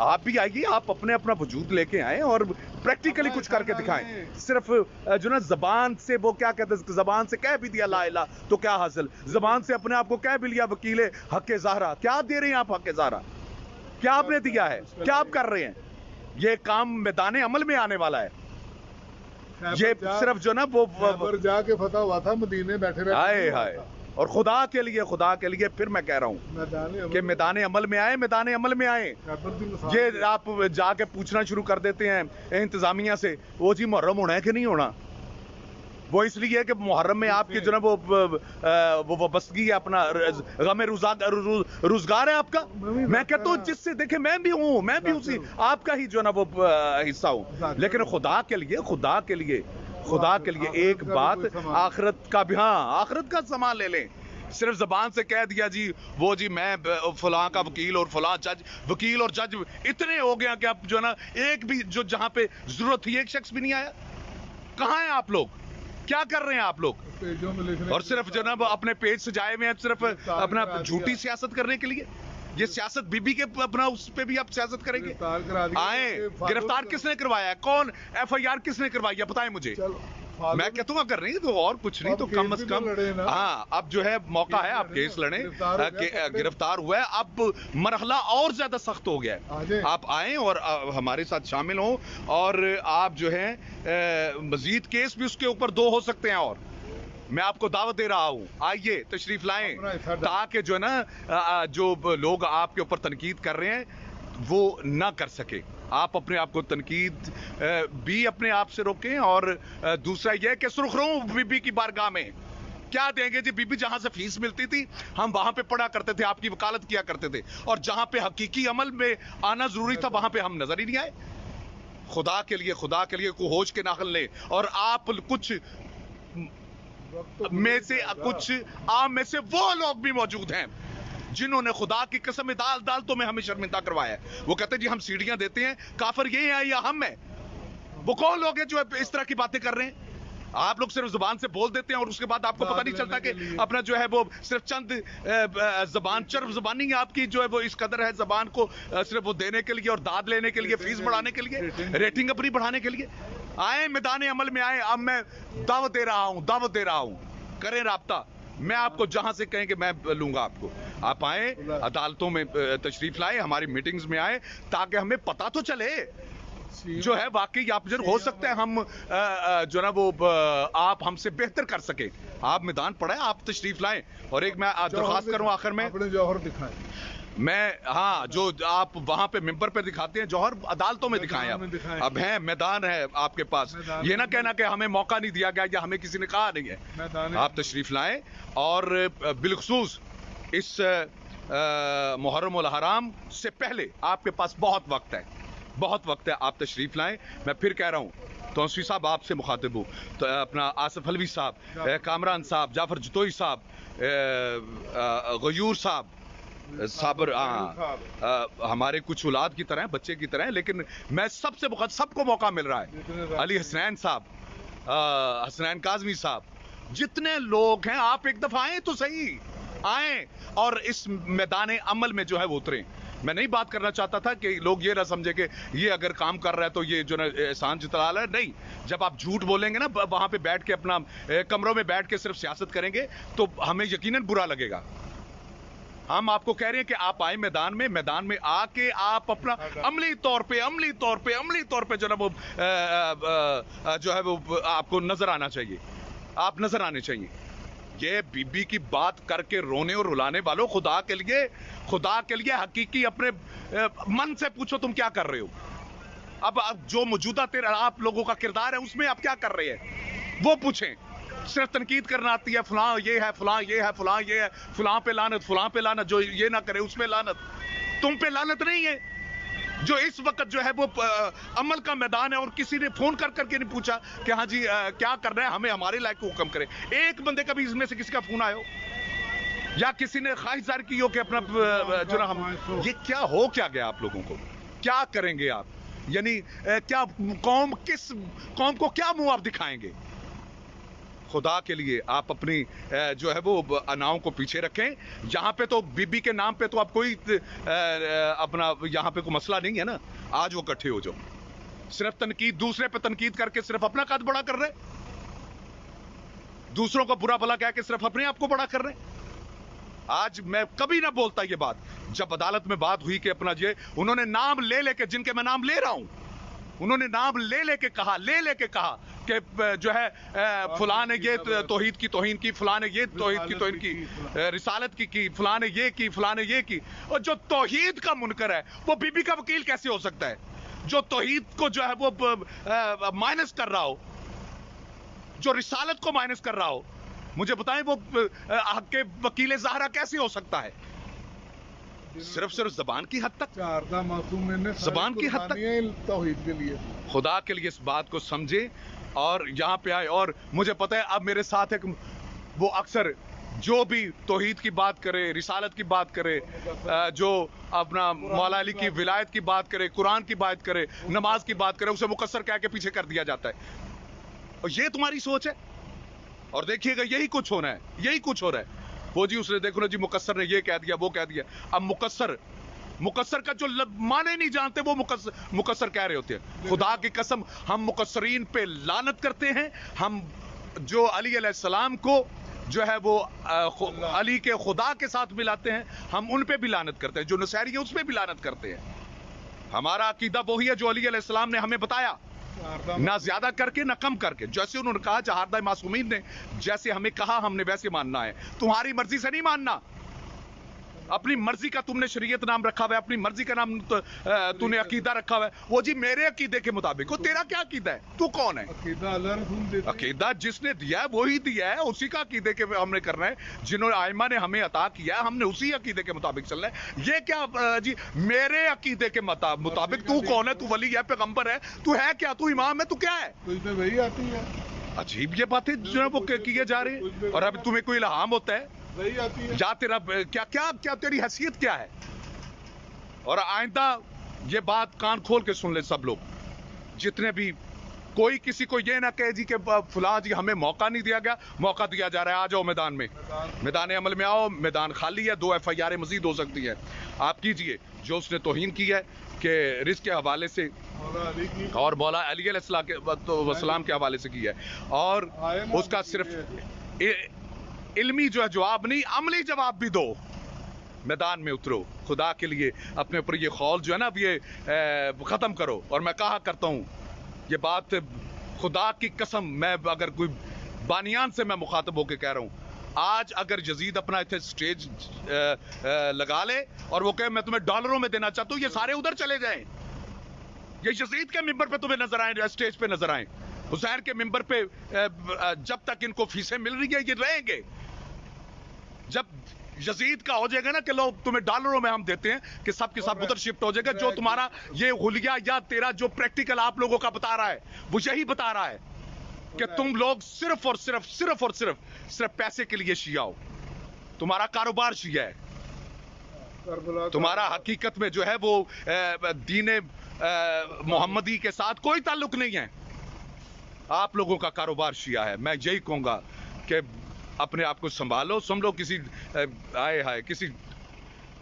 آپ بھی آئیے, آپ اپنے اپنا وجود لے کے آئیں اور پریکٹیکلی کچھ کر کے دکھائیں. صرف جو نا زبان سے وہ کیا کہتے ہیں, زبان سے کہہ بھی دیا لا الہ تو کیا حاصل, زبان سے اپنے آپ کو کہہ بھی لیا وکیل حق زہرا, کیا دے رہے ہیں آپ حق زہرا, کیا آپ نے دیا ہے, کیا آپ کر رہے ہیں؟ یہ کام میدان عمل میں آنے والا ہے. یہ صرف جو نا وہ جا کے فتح ہوا تھا, مدینے بیٹھے ہائے ہائے, اور خدا کے لیے پھر میں کہہ رہا ہوں کہ میدان عمل میں آئے, میدان عمل میں آئے. یہ آپ جا کے پوچھنا شروع کر دیتے ہیں انتظامیہ سے, وہ جی محرم ہونا ہے کہ نہیں ہونا. وہ اس لیے کہ محرم میں آپ کی جو نا وہ وابستگی ہے, اپنا غم روزگار ہے آپ کا. میں کہتا ہوں جس سے دیکھیں میں بھی ہوں, میں بھی اسی آپ کا ہی جو نا وہ حصہ ہوں, لیکن خدا کے لیے ایک بات, آخرت کا بھی, ہاں آخرت کا سامان لے لیں. صرف زبان سے کہہ دیا جی وہ جی میں فلاں کا وکیل اور فلاں جج, وکیل اور جج اتنے ہو گیا کہ اب جو نا ایک بھی جو جہاں پہ ضرورت تھی ایک شخص بھی نہیں آیا. کہاں ہیں آپ لوگ, کیا کر رہے ہیں آپ لوگ؟ اور صرف جو نا اپنے پیج سجائے ہوئے ہیں صرف اپنا جھوٹی سیاست کرنے کے لیے. یہ سیاست بی بی کے اپنا اس پہ بھی آپ سیاست کریں گے. آئیں, گرفتار کس نے کروایا ہے, کون ایف آئی آر کس نے کروائی ہے بتائیں مجھے. میں کہتا ہوں اگر نہیں تو اور کچھ نہیں تو کم از کم ہاں اب جو ہے موقع ہے, آپ کیس لڑیں. گرفتار ہوا ہے, اب مرحلہ اور زیادہ سخت ہو گیا ہے. آپ آئیں اور ہمارے ساتھ شامل ہوں, اور آپ جو ہے مزید کیس بھی اس کے اوپر 2 ہو سکتے ہیں, اور میں آپ کو دعوت دے رہا ہوں, آئیے تشریف لائیں, تاکہ جو ہے نا جو لوگ آپ کے اوپر تنقید کر رہے ہیں وہ نہ کر سکے. آپ اپنے آپ کو تنقید بھی اپنے آپ سے روکیں. اور دوسرا یہ کہ سرخرو بی بی کی بارگاہ میں کیا دیں گے جی, بی بی جہاں سے فیس ملتی تھی ہم وہاں پہ پڑھا کرتے تھے, آپ کی وکالت کیا کرتے تھے, اور جہاں پہ حقیقی عمل میں آنا ضروری تھا وہاں پہ ہم نظر ہی نہیں آئے. خدا کے لیے کوئی ہوش کے ناخن لیں. اور آپ کچھ میں سے وہ لوگ بھی موجود ہیں جنہوں نے خدا کی قسم دال تو میں ہمیں شرمندہ کروایا ہے. وہ کہتے ہیں جی ہم سیڑھیاں دیتے ہیں, کافر یہ ہیں یا ہم ہیں؟ وہ کون لوگ ہیں جو اس طرح کی باتیں کر رہے ہیں؟ آپ لوگ صرف زبان سے بول دیتے ہیں اور اس کے بعد آپ کو پتہ نہیں چلتا کہ اپنا جو ہے وہ صرف چند چرب زبانی ہے آپ کی, جو ہے وہ اس قدر ہے زبان کو صرف وہ دینے کے لیے اور داد لینے کے لیے, فیس بڑھانے کے لیے, ریٹنگ اپنی بڑھانے کے لیے. آئیں میدان عمل میں آئیں. اب میں دعوت دے رہا ہوں, کریں رابطہ. میں آپ کو جہاں سے کہیں کہ میں لوں گا آپ کو. آپ آئیں, عدالتوں میں تشریف لائیں, ہماری میٹنگز میں آئیں, تاکہ ہمیں پتہ تو چلے جو ہے واقعی آپ ہو سکتا ہے ہم جو نا وہ آپ ہم سے بہتر کر سکیں. آپ میدان پڑھیں, آپ تشریف لائیں. اور ایک میں درخواست کروں آخر میں, جوہر دکھائیں. میں ہاں جو آپ وہاں پہ ممبر پہ دکھاتے ہیں جوہر, عدالتوں میں دکھائیں. اب ہیں, میدان ہے آپ کے پاس. یہ نہ کہنا کہ ہمیں موقع نہیں دیا گیا یا ہمیں کسی نے کہا نہیں ہے. آپ تشریف لائیں. اور بالخصوص اس محرم الحرام سے پہلے آپ کے پاس بہت وقت ہے, آپ تشریف لائیں. میں پھر کہہ رہا ہوں, توسیع صاحب آپ سے مخاطب ہوں, تو اپنا آصف حلوی صاحب, کامران صاحب, جعفر جتوئی صاحب, غیور صاحب, صابر, ہمارے کچھ اولاد کی طرح, بچے کی طرح, لیکن میں سب کو موقع مل رہا ہے. علی حسنین صاحب, حسنین کاظمی صاحب, جتنے لوگ ہیں آپ ایک دفعہ آئیں تو صحیح, آئیں اور اس میدان عمل میں جو ہے وہ اتریں. میں نہیں بات کرنا چاہتا تھا کہ لوگ یہ نہ سمجھے کہ یہ اگر کام کر رہا ہے تو یہ جو نا احسان جتلا رہا ہے. نہیں, جب آپ جھوٹ بولیں گے نا وہاں پہ بیٹھ کے, اپنا کمروں میں بیٹھ کے صرف سیاست کریں گے تو ہمیں یقیناً برا لگے گا. ہم آپ کو کہہ رہے ہیں کہ آپ آئیں میدان میں آ کے آپ اپنا عملی طور پہ جو نا وہ جو ہے وہ آپ کو نظر آنا چاہیے, آپ نظر آنے چاہیے. یہ بی بی کی بات کر کے رونے اور رلانے والوں, خدا کے لیے حقیقی اپنے من سے پوچھو تم کیا کر رہے ہو. اب جو موجودہ آپ لوگوں کا کردار ہے اس میں آپ کیا کر رہے ہیں وہ پوچھیں. صرف تنقید کرنا آتی ہے, فلاں یہ ہے, فلاں یہ ہے, فلاں یہ ہے, فلاں پہ لعنت, جو یہ نہ کرے اس پہ لعنت. تم پہ لعنت نہیں ہے جو اس وقت جو ہے وہ عمل کا میدان ہے اور کسی نے فون کر کے نہیں پوچھا کہ ہاں جی کیا کر رہے ہیں, ہمیں ہمارے لائق کو حکم کرے. ایک بندے کا بھی اس میں سے کسی کا فون آیا ہو یا کسی نے خواہش ظاہر کی ہو کہ اپنا جو نا ہم یہ کیا گیا آپ لوگوں کو, کیا کریں گے آپ؟ یعنی کیا قوم کو کیا منہ آپ دکھائیں گے؟ خدا کے لیے آپ اپنی جو ہے وہ اناؤں کو پیچھے رکھیں. یہاں پہ تو بی بی کے نام پہ تو اب کوئی اپنا یہاں پہ کوئی مسئلہ نہیں ہے نا. آج وہ اکٹھے ہو جاؤ. صرف تنقید، دوسرے پہ تنقید کر کے صرف اپنا قد بڑا کر رہے، دوسروں کو برا بھلا کہہ کے صرف اپنے آپ کو بڑا کر رہے. آج میں کبھی نہ بولتا یہ بات. جب عدالت میں بات ہوئی کہ اپنا یہ انہوں نے نام لے لے کے، جن کے میں نام لے رہا ہوں، انہوں نے نام لے لے کے کہا کہ جو ہے فلاں نے یہ توحید کی توہین کی، فلاں نے یہ توحید کی توہین کی، رسالت کی، فلاں نے یہ کی، فلاں نے یہ کی. اور جو توحید کا منکر ہے وہ بی بی کا وکیل کیسے ہو سکتا ہے؟ جو توحید کو جو ہے وہ مائنس کر رہا ہو، جو رسالت کو مائنس کر رہا ہو، مجھے بتائیں وہ حق کے وکیل زہرا کیسے ہو سکتا ہے؟ صرف زبان کی حد تک، زبان کی حد تک. توحید کے لیے خدا کے لیے اس بات کو سمجھیں اور یہاں پہ آئے. اور مجھے پتہ ہے اب میرے ساتھ ایک وہ اکثر جو بھی توحید کی بات کرے، رسالت کی بات کرے، جو اپنا مولا علی کی ولایت کی بات کرے، قرآن کی بات کرے، نماز کی بات کرے، اسے مقصر کہہ کے پیچھے کر دیا جاتا ہے. اور یہ تمہاری سوچ ہے. اور دیکھیے گا یہی کچھ ہونا ہے، یہی کچھ ہو رہا ہے. وہ جی اس نے دیکھو نا جی مقصر نے یہ کہہ دیا، وہ کہہ دیا. اب مقصر کا جو معنی نہیں جانتے وہ مقصر کہہ رہے ہوتے ہیں. خدا کی قسم ہم مقصرین پہ لعنت کرتے ہیں. ہم جو علی علیہ السلام کو جو ہے وہ علی کے خدا کے ساتھ ملاتے ہیں، ہم ان پہ بھی لعنت کرتے ہیں. جو نصیری ہیں اس پہ بھی لعنت کرتے ہیں. ہمارا عقیدہ وہی ہے جو علی علیہ السلام نے ہمیں بتایا، نہ زیادہ کر کے نہ کم کر کے. جیسے انہوں نے کہا چہاردہ معصومین نے جیسے ہمیں کہا ہم نے ویسے ماننا ہے. تمہاری مرضی سے نہیں ماننا. اپنی مرضی کا تم نے شریعت نام رکھا ہوا ہے، اپنی مرضی کا نام تو نے عقیدہ رکھا ہوا ہے. وہ جی میرے عقیدے کے مطابق. وہ تیرا کیا عقیدہ ہے؟ تو کون ہے؟ عقیدہ جس نے دیا ہے وہی دیا ہے، اسی کا عقیدے کے ہم نے کرنا ہے. جنہوں نے آئمہ نے ہمیں عطا کیا ہے، ہم نے اسی عقیدے کے مطابق چلنا ہے. یہ کیا جی میرے عقیدے کے مطابق؟ تو کون ہے؟ تو ولی ہے، پیغمبر ہے، تو ہے کیا؟ تو امام ہے، تو کیا ہے؟ وہی آتی ہے. عجیب یہ باتیں جو ہے وہ کیے جا رہے ہیں. اور اب تمہیں کوئی الہام ہوتا ہے یا تیرا کیا تیری حیثیت کیا ہے؟ اور آئندہ یہ بات کان کھول کے سن لے سب لوگ، جتنے بھی. کوئی کسی کو یہ نہ کہے جی کہ فلاں جی ہمیں موقع نہیں دیا گیا. موقع دیا جا رہا ہے. آ جاؤ میدان میں، میدان عمل میں آؤ. میدان خالی ہے. 2 FIR مزید ہو سکتی ہے. آپ کیجئے. جو اس نے توہین کی ہے کہ رزق کے حوالے سے اور مولا علی علیہ السلام کے حوالے سے کی ہے، اور اس کا صرف علمی جو ہے جواب نہیں، عملی جواب بھی دو. میدان میں اترو. خدا کے لیے اپنے اوپر یہ خول جو ہے نا اب یہ ختم کرو. اور میں کہا کرتا ہوں یہ بات خدا کی قسم، میں اگر کوئی بانیان سے میں مخاطب ہو کے کہہ رہا ہوں، آج اگر یزید اپنا اتنے سٹیج لگا لے اور وہ کہے میں تمہیں ڈالروں میں دینا چاہتا ہوں، یہ سارے ادھر چلے جائیں. یہ یزید کے ممبر پہ تمہیں نظر آئیں، اسٹیج پہ نظر آئیں. حسین کے ممبر پہ جب تک ان کو فیسیں مل رہی ہیں یہ رہیں گے. جب یزید کا ہو جائے گا نا کہ لوگ تمہیں ڈالروں میں ہم دیتے ہیں، کہ سب کے ساتھ ادھر شفٹ ہو جائے گا. جو تمہارا یہ غلیہ یا تیرا جو پریکٹیکل آپ لوگوں کا بتا رہا ہے وہ یہی بتا رہا ہے کہ تم لوگ صرف اور صرف پیسے کے لیے شیعہ ہو. تمہارا کاروبار شیعہ ہے. تمہارا حقیقت میں جو ہے وہ دین محمدی کے ساتھ کوئی تعلق نہیں ہے. آپ لوگوں کا کاروبار شیعہ ہے. میں یہی کہوں گا کہ اپنے آپ کو سنبھالو. سن لو کسی کسی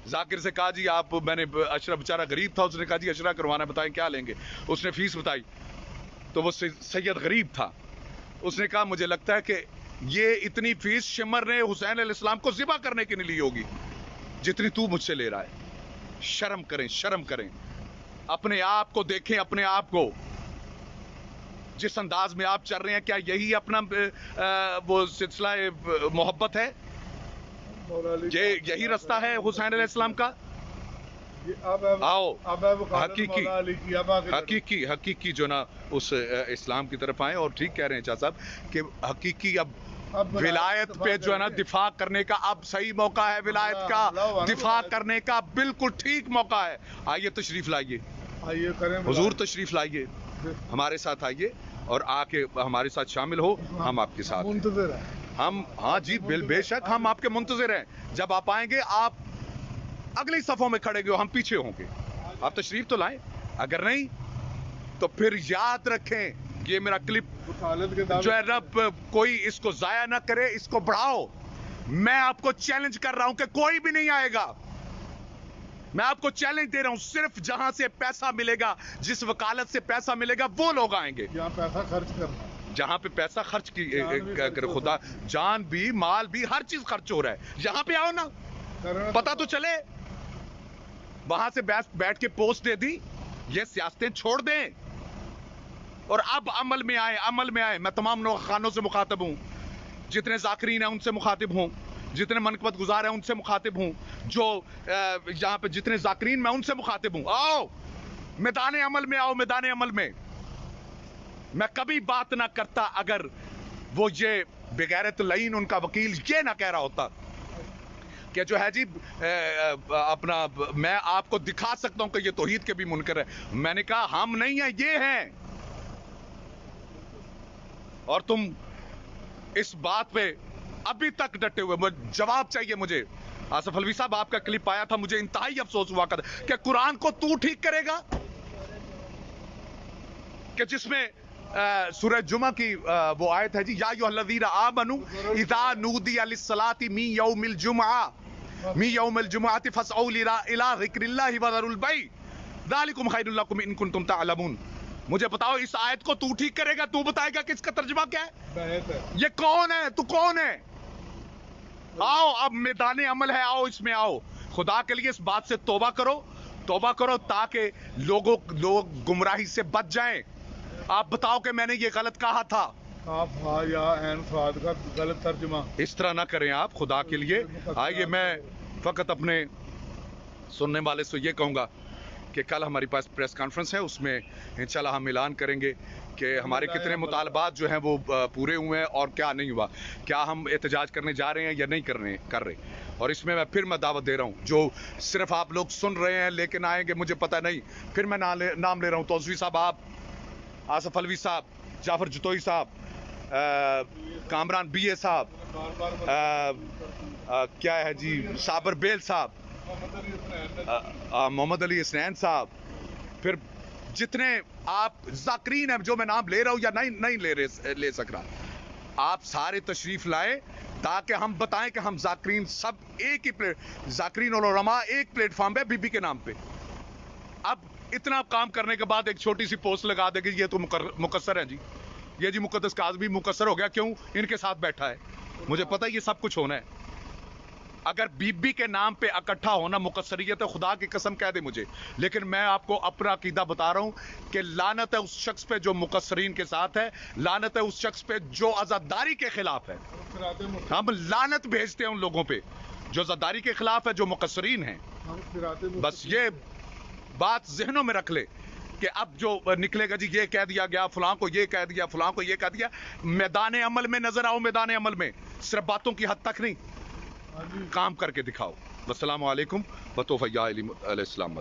ذاکر سے کہا جی آپ، میں نے اشرف بیچارہ غریب تھا، اس نے کہا جی اشرا کروانا، بتائیں کیا لیں گے. اس نے فیس بتائی تو وہ سید غریب تھا. اس نے کہا مجھے لگتا ہے کہ یہ اتنی فیس شمر نے حسین علیہ السلام کو ذبح کرنے کے لیے لی ہوگی جتنی تو مجھ سے لے رہا ہے. شرم کریں، شرم کریں. اپنے آپ کو دیکھیں، اپنے آپ کو. جس انداز میں آپ چل رہے ہیں کیا یہی اپنا وہ سلسلہ محبت ہے؟ یہی رستہ ہے حسین علیہ السلام کا؟ آؤ حقیقی جو نا اس اسلام کی طرف آئیں. اور ٹھیک کہہ رہے ہیں چاچا صاحب کہ حقیقی اب ولایت پہ جو ہے نا دفاع کرنے کا اب صحیح موقع ہے. ولایت کا دفاع کرنے کا بالکل ٹھیک موقع ہے. آئیے تشریف لائیے، حضور تشریف لائیے، ہمارے ساتھ آئیے اور آ کے ہمارے ساتھ شامل ہو. ہم آپ کے ساتھ منتظر ہیں. ہم ہاں جی بے شک ہم آپ کے منتظر ہیں. جب آپ آئیں گے آپ اگلی صفوں میں کھڑے گے، ہم پیچھے ہوں گے. آپ تشریف تو لائیں. اگر نہیں تو پھر یاد رکھیں یہ میرا کلپ وکالت کے دعوے جو ہے نا کوئی اس کو ضائع نہ کرے, اس کو بڑھاؤ. میں آپ کو چیلنج کر رہا ہوں کہ کوئی بھی نہیں آئے گا. میں آپ کو چیلنج دے رہا ہوں, صرف جہاں سے پیسہ ملے گا, جس وکالت سے پیسہ ملے گا وہ لوگ آئیں گے. یہاں پیسہ خرچ کرنا, جہاں پہ پیسہ خرچ کرے, خدا جان بھی مال بھی ہر چیز خرچ ہو رہا ہے, یہاں پہ آؤ نا, پتا تو چلے. وہاں سے بیٹھ کے پوسٹ دے دی, یہ سیاستیں چھوڑ دیں اور اب عمل میں آئے, عمل میں آئے. میں تمام خانوں سے مخاطب ہوں, جتنے ذاکرین ہیں ان سے مخاطب ہوں, جتنے منقبت گزار ہیں ان سے مخاطب ہوں, جو یہاں پہ جتنے ذاکرین میں ان سے مخاطب ہوں. آؤ میدان عمل میں, آؤ میدان عمل میں. میں کبھی بات نہ کرتا اگر وہ یہ بغیرت لعین ان کا وکیل یہ نہ کہہ رہا ہوتا کہ جو ہے جی اپنا میں آپ کو دکھا سکتا ہوں کہ یہ توحید کے بھی منکر ہے. میں نے کہا ہم نہیں ہیں, یہ ہیں. اور تم اس بات پہ ابھی تک ڈٹے ہوئے. جواب چاہیے مجھے. آصف الوی صاحب آپ کا کلپ آیا تھا, مجھے انتہائی افسوس ہوا کہ قرآن کو تو ٹھیک کرے گا, کہ جس میں سورہ جمعہ کی وہ آیت ہے جی, یا ایھا الذین آمنوا اذا نودی للصلاۃ من یوم الجمعۃ فاسعوا الی ذکر اللہ وذروا البیع ذلکم خیر لکم ان کنتم تعلمون. مجھے بتاؤ اس آیت کو تو ٹھیک کرے گا, تو بتائے گا کہ اس کا ترجمہ کیا ہے؟ یہ کون ہے, تو کون ہے؟ آؤ اب میدان عمل ہے, آؤ اس میں آؤ. خدا کے لیے اس بات سے توبہ کرو, توبہ کرو, تاکہ لوگ گمراہی سے بچ جائیں. آپ بتاؤ کہ میں نے یہ غلط کہا تھا. آپ ہاں یا این فاد کا غلط ترجمہ اس طرح نہ کریں آپ, خدا کے لیے. آئیے میں فقط اپنے سننے والے سے یہ کہوں گا کہ کل ہماری پاس پریس کانفرنس ہے, اس میں انشاءاللہ ہم اعلان کریں گے کہ ہمارے کتنے مطالبات جو ہیں وہ پورے ہوئے ہیں اور کیا نہیں ہوا, کیا ہم احتجاج کرنے جا رہے ہیں یا نہیں کر رہے. اور اس میں پھر میں دعوت دے رہا ہوں, جو صرف آپ لوگ سن رہے ہیں لیکن آئیں گے مجھے پتہ نہیں. پھر میں نام لے رہا ہوں, توسوی صاحب, آپ, آصف الوی صاحب, جعفر جتوئی صاحب, کامران بی اے صاحب, کیا ہے جی, صابر بیل صاحب, محمد علی اسنین صاحب, پھر جتنے آپ ذاکرین ہیں جو میں نام لے رہا ہوں یا نہیں لے سک رہا, آپ سارے تشریف لائے تاکہ ہم بتائیں کہ ہم ذاکرین سب ایک ہی ذاکرین اور علماء ایک پلیٹ فارم پہ بی بی کے نام پہ. اب اتنا کام کرنے کے بعد ایک چھوٹی سی پوسٹ لگا دے گی یہ تو مقصر ہے جی, یہ جی مقدس کاظمی مقصر ہو گیا, کیوں؟ ان کے ساتھ بیٹھا ہے. مجھے پتہ یہ سب کچھ ہونا ہے. اگر بی بی کے نام پہ اکٹھا ہونا مقصریت ہے, خدا کی قسم کہہ دے مجھے, لیکن میں آپ کو اپنا عقیدہ بتا رہا ہوں کہ لعنت ہے اس شخص پہ جو مقصرین کے ساتھ ہے, لعنت ہے اس شخص پہ جو عزاداری کے خلاف ہے. ہم لعنت بھیجتے ہیں ان لوگوں پہ جو عزاداری کے خلاف ہے, جو مقصرین ہیں. بس یہ بات ذہنوں میں رکھ لے کہ اب جو نکلے گا جی یہ کہہ دیا گیا, فلاں کو یہ کہہ دیا, فلاں کو یہ کہہ دیا. میدان عمل میں نظر آؤ, میدان عمل میں, صرف باتوں کی حد تک نہیں, کام کر کے دکھاؤ. السلام علیکم. بطوفیہ علیہ السلام.